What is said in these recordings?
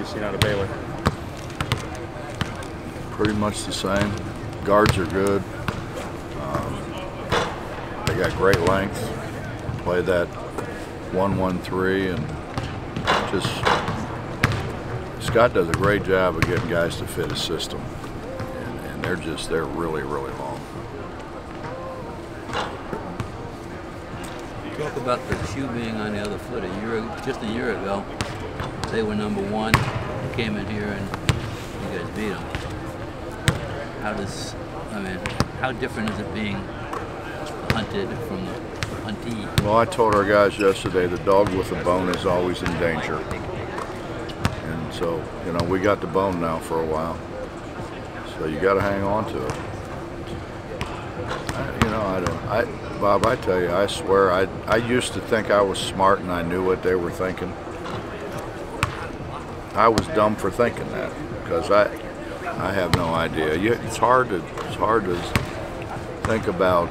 you seen out of Baylor? Pretty much the same. Guards are good. They got great length. Play that 1-1-3 and just Scott does a great job of getting guys to fit his system, and they're really long. Talk about the shoe being on the other foot. Just a year ago, they were #1. Came in here and you guys beat them. How different is it being hunted from the huntee? Well, I told our guys yesterday the dog with a bone is always in danger. And so, you know, we got the bone now for a while. So you got to hang on to it. Bob, I tell you, I swear, I used to think I was smart and I knew what they were thinking. I was dumb for thinking that because I have no idea. It's hard to think about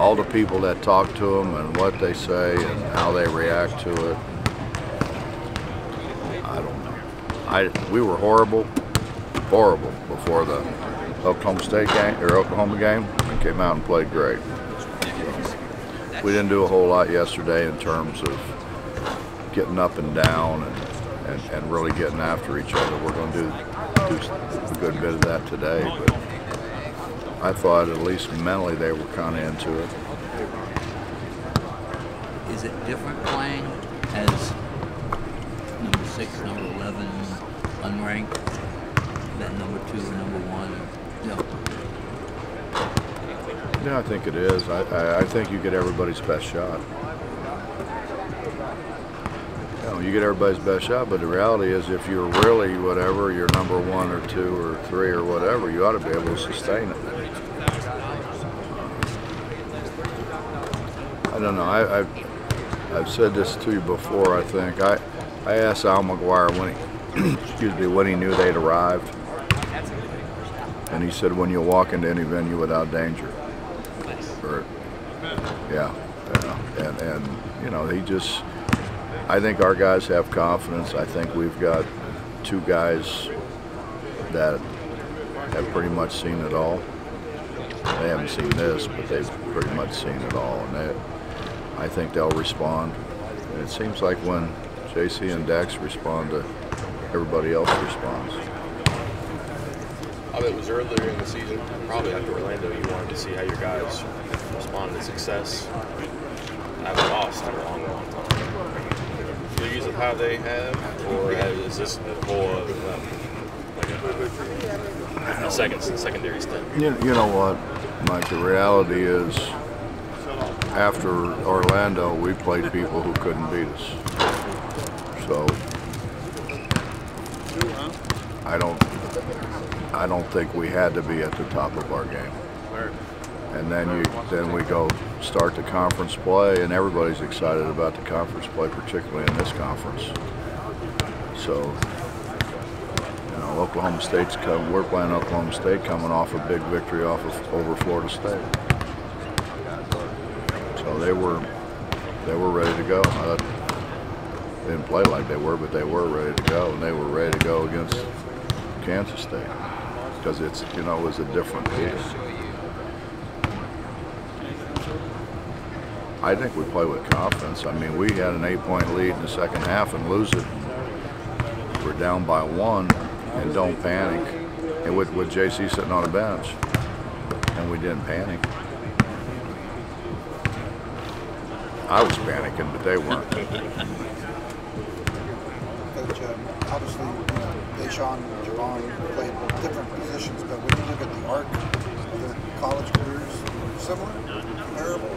all the people that talk to them and what they say and how they react to it. I don't know. We were horrible before the Oklahoma State game or Oklahoma game, and came out and played great. We didn't do a whole lot yesterday in terms of getting up and down and really getting after each other. We're going to do a good bit of that today, but I thought at least mentally they were kind of into it. Is it different playing as #6, #11, unranked, than #2 or #1? Yeah, I think it is. I think you get everybody's best shot. You get everybody's best shot, but the reality is if you're really whatever, you're #1 or 2 or 3 or whatever, you ought to be able to sustain it. I don't know. I've said this to you before, I think. I asked Al McGuire when he knew they'd arrived. And he said, when you walk into any venue without danger. And you know, I think our guys have confidence. I think we've got 2 guys that have pretty much seen it all. They haven't seen this, but they've pretty much seen it all. And I think they'll respond. And it seems like when JC and Dex respond, everybody else responds. It was earlier in the season, probably after Orlando, you wanted to see how your guys responded to success. Haven't lost in a long time. Pleased with how they have, or is this a whole a secondary step? You know what, Mike? The reality is, after Orlando, we played people who couldn't beat us. So I don't think we had to be at the top of our game. And then we go start the conference play, and everybody's excited about the conference play, particularly in this conference. So, you know, Oklahoma State's we're playing Oklahoma State coming off a big victory over Florida State. So they were ready to go. They didn't play like they were, but they were ready to go, and they were ready to go against Kansas State because it was a different deal. I think we play with confidence. I mean, we had an 8-point lead in the second half and lose it. We're down by 1 and don't panic. And with JC sitting on a bench, and we didn't panic. I was panicking, but they weren't. Coach, obviously, Deshaun and Javon played different positions, but when you look at the arc of their college careers, similar, comparable?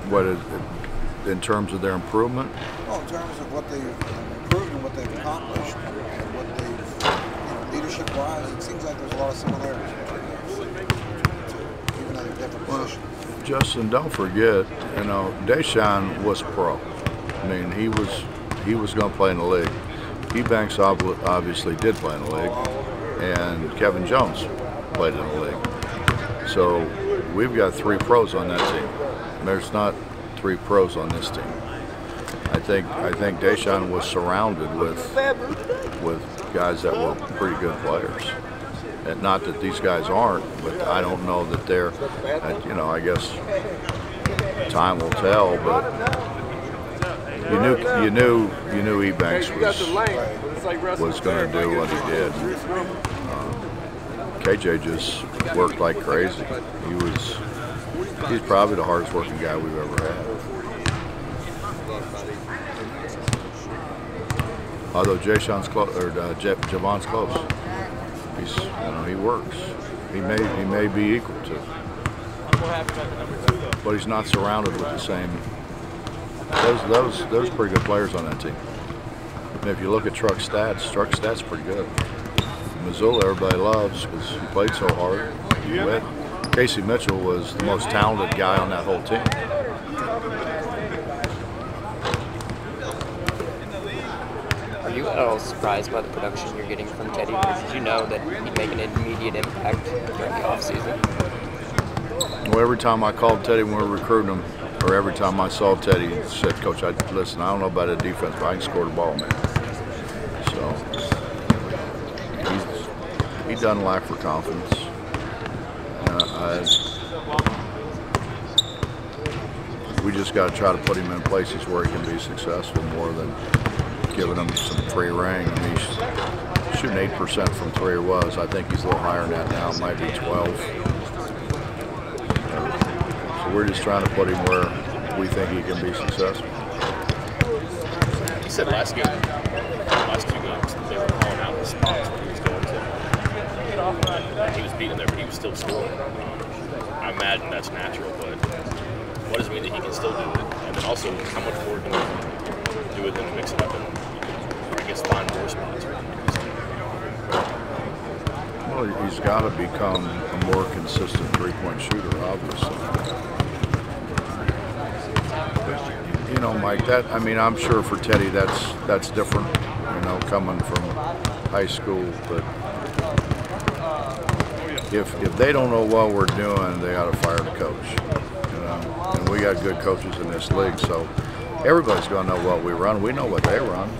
What is it, in terms of their improvement? Well, in terms of what they've improved and what they've accomplished and what they've, leadership-wise, it seems like there's a lot of similarities between those, even though they're different positions. Justin, don't forget, Deshaun was pro. I mean, he was going to play in the league. Ebanks obviously did play in the league, and Kevin Jones played in the league. So we've got 3 pros on that team. There's not 3 pros on this team. I think Deshaun was surrounded with guys that were pretty good players. And not that these guys aren't, but I don't know that they're. You know, I guess time will tell. But you knew Ebanks was going to do what he did. KJ just worked like crazy. He's probably the hardest working guy we've ever had. Although Jashawn's close, or Javon's close, he works. He may be equal to, but he's not surrounded with the same. Those pretty good players on that team. And if you look at Truck's stats pretty good. Missoula, everybody loves because he played so hard. He went. Casey Mitchell was the most talented guy on that whole team. Are you at all surprised by the production you're getting from Teddy? Because did you know that he'd make an immediate impact during the offseason? Well, every time I called Teddy when we were recruiting him, or every time I saw Teddy, he said, "Coach, listen, I don't know about the defense, but I can score the ball, man." So he doesn't lack for confidence. We just got to try to put him in places where he can be successful more than giving him some free reign. I mean, he's shooting 8% from three, or was. I think he's a little higher than that now. It might be 12. So we're just trying to put him where we think he can be successful. He said last two games, they were calling out the spots where he was going to. He was beating there, but he was still scoring. I imagine that's natural, but what does it mean that he can still do it? And then also, how much more can he do it than mix it up and, I guess, find more spots? Well, he's got to become a more consistent three-point shooter, obviously. You know, Mike, I mean, I'm sure for Teddy that's different, you know, coming from high school, but if they don't know what we're doing, they got to fire the coach, you know. And we got good coaches in this league, so everybody's going to know what we run. We know what they run.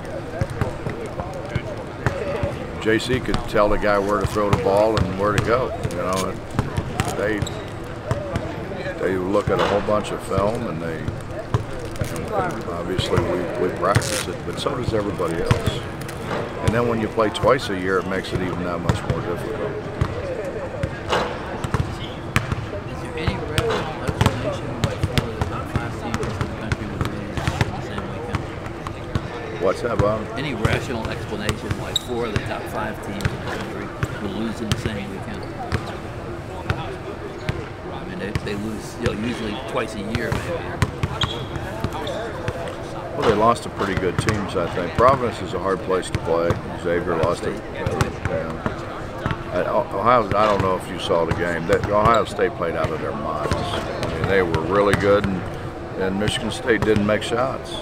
JC could tell the guy where to throw the ball and where to go, you know. They look at a whole bunch of film, and obviously we practice it, but so does everybody else. And then when you play twice a year, it makes it even that much more difficult. Is there any rational explanation why four of the top 5 teams in the country would lose the same weekend? What's that, Bob? Any rational explanation why 4 of the top 5 teams in the country will lose in the same weekend? I mean, they lose, you know, usually twice a year, maybe. Well, they lost to pretty good teams, I think. Providence is a hard place to play. Xavier lost it. Ohio, I don't know if you saw the game. Ohio State played out of their minds. I mean, they were really good, and Michigan State didn't make shots.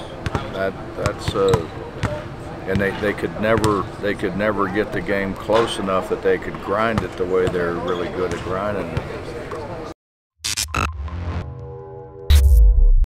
And they could never get the game close enough that they could grind it the way they're really good at grinding it.